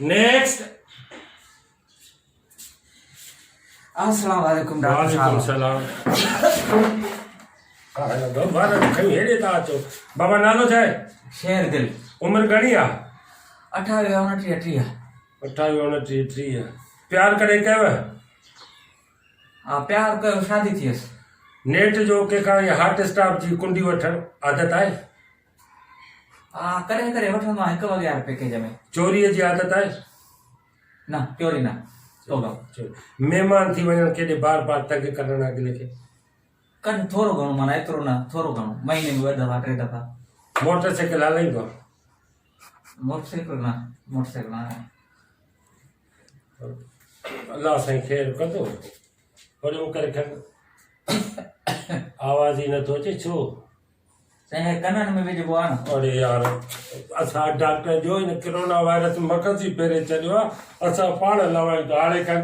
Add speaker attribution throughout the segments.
Speaker 1: Next.
Speaker 2: अस्सलाम वालेकुम doctor
Speaker 1: वालेकुम
Speaker 2: साहब।
Speaker 1: सलाम। खणी हेॾे था अचो। बाबा नालो छा आहे?
Speaker 2: शेर दिल।
Speaker 1: उमिरि घणी आहे?
Speaker 2: 28 29 30।
Speaker 1: 28 29 30। प्यार कॾहिं कयव?
Speaker 2: हा प्यार कयो, शादी थियसि।
Speaker 1: नेट जो कंहिंखां हार्ट स्टाफ जी कुंडी वठणु आदत आहे?
Speaker 2: हा कॾहिं कॾहिं वठंदो आहियां 1,000 पैकेज में।
Speaker 1: चोरीअ जी आदत आहे?
Speaker 2: न चोरी न। तौबा।
Speaker 1: महिमान थी वञनि केॾे बार बार तंग करणु अॻिले खे?
Speaker 2: कॾहिं थोरो घणो, माना एतिरो न, थोरो घणो, महीने में 2 दफ़ा 3 दफ़ा।
Speaker 1: मोटरसाइकिल हलाईंदो आहे?
Speaker 2: मोटरसाइकिल न, मोटरसाइकिल न।
Speaker 1: अल्लाह साईं ख़ैरु कंदो। वरी करे खण आवाज़ ई नथो अचे छो?
Speaker 2: साईं कननि में विझिबो आहे न।
Speaker 1: अरे यार असां डॉक्टर जो हिन कोरोना वायरस मक़ज़ी पहिरें चलियो आहे, असां पाण लवायूं था। हाणे खण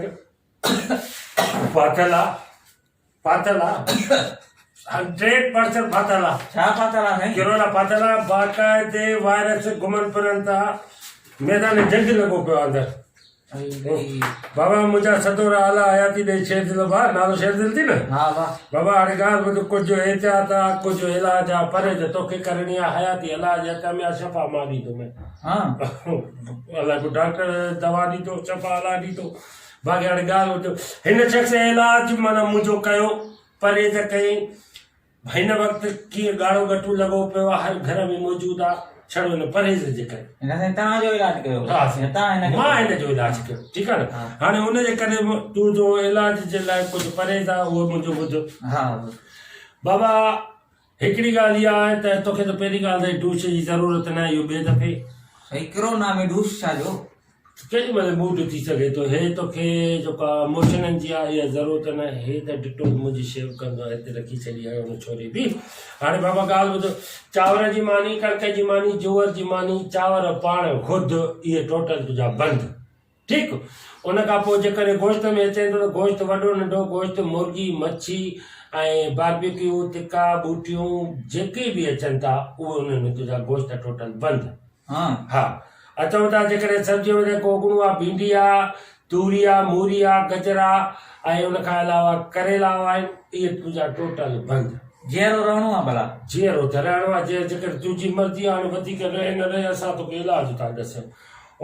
Speaker 1: फाथल आहे, फाथल आहे 100% फाथल आहे।
Speaker 2: छा फाथल आहे साईं?
Speaker 1: कोरोना फाथल आहे। बाक़ाइदे वायरस घुमनि फिरनि था। मैदान जंग लॻो पियो आहे अंदरि। बाबा मुंहिंजा सदोरा आला हयाती ॾेई शेरदिल भाउ, नालो शेरदिल थी न?
Speaker 2: हा वाह।
Speaker 1: बाबा हाणे ॻाल्हि ॿुध, कुझु एहतियात आहे, कुझु इलाज आहे, परहेज तोखे करणी आहे। हयाती इलाज आहे, कामयाब शफ़ा मां ॾींदोमांइ।
Speaker 2: हाँ
Speaker 1: अलाए को डॉक्टर दवा ॾींदो, शफ़ा अलाह ॾींदो। बाक़ी हाणे ॻाल्हि ॿुध, हिन शख़्स इलाज माना मुंहिंजो कयो, परहेज कयईं। हिन वक़्तु कीअं ॻाढ़ो गठू लॻो पियो आहे, हर घर में मौजूदु आहे, छड़ो हिन परहेज जे करे।
Speaker 2: हिन साईं तव्हांजो इलाज कयो?
Speaker 1: हा
Speaker 2: मां
Speaker 1: हिन जो इलाज कयो, ठीकु आहे न? हाणे हुनजे करे तूं जो इलाज जे लाइ कुझु परहेज आहे उहो मुंहिंजो ॿुधो।
Speaker 2: हा
Speaker 1: बाबा हिकिड़ी ॻाल्हि इहा आहे त तोखे त पहिरीं ॻाल्हि त डूश जी ज़रूरत न आहे। इहो ॿिए दफ़े
Speaker 2: साईं कोरोना में डूश छा जो?
Speaker 1: केॾी महिल मूड थी सघे थो। हे तोखे जेका मोशननि जी आहे इहा ज़रूरत न आहे। हे त डिटो मुंहिंजी शेव कंदो आहे, हिते रखी छॾी आहे हुन छोरी बि। हाणे बाबा ॻाल्हि ॿुधो, चांवर जी मानी, कणिक जी मानी, जूअर जी मानी, चांवर पाण ख़ुदि, इहे टोटल तुंहिंजा बंदि, ठीकु? उन खां पोइ जेकॾहिं गोश्त में अचे थो त गोश्त वॾो नंढो गोश्त, मुर्गी, मच्छी ऐं बारबेक्यू, तिका, बूटियूं जेके बि अचनि था उहे उन्हनि में तुंहिंजा गोश्त टोटल बंदि। हा अचूं था जेकॾहिं सब्जियूं में गोगड़ू आहे, भिंडी आहे, तूरी आहे, मूरी आहे, गजर आहे ऐं उन खां अलावा करेला आहिनि, इहे तुंहिंजा टोटल बंदि।
Speaker 2: जीअरो रहणो आहे भला? जीअरो
Speaker 1: त रहणो आहे। जेकॾहिं तुंहिंजी मर्ज़ी आहे, हाणे वधीक रहे न रहे असां तोखे इलाज था ॾसूं।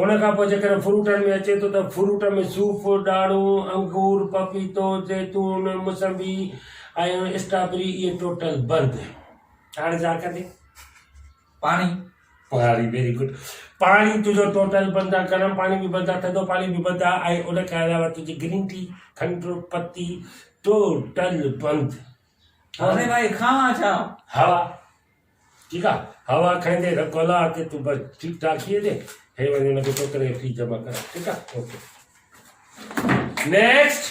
Speaker 1: उन खां पोइ जेकॾहिं फ्रूटनि में अचे थो त फ्रूट में सूफ़, ॾाढ़ूं, अंगूर, पपीतो, जैतून, मुसंबी ऐं स्ट्रॉबेरी, इहे टोटल बंदि। हाणे छा कंदे?
Speaker 2: पाणी।
Speaker 1: पाणी वेरी गुड। पाणी तुंहिंजो टोटल बंदि आहे। गरम पाणी बि बंदि आहे, थधो पाणी बि बंदि आहे ऐं उन खां अलावा तुंहिंजी ग्रीन टी, खंड पत्ती टोटल बंदि।
Speaker 2: अरे भाई खावां छा?
Speaker 1: हवा, ठीकु आहे? हवा खाईंदे रखोला ते तूं बसि ठीकु ठाक थी वेंदे। हे वञी हुनखे टोकरे फ्री जमा कर, ठीकु आहे? Okay next.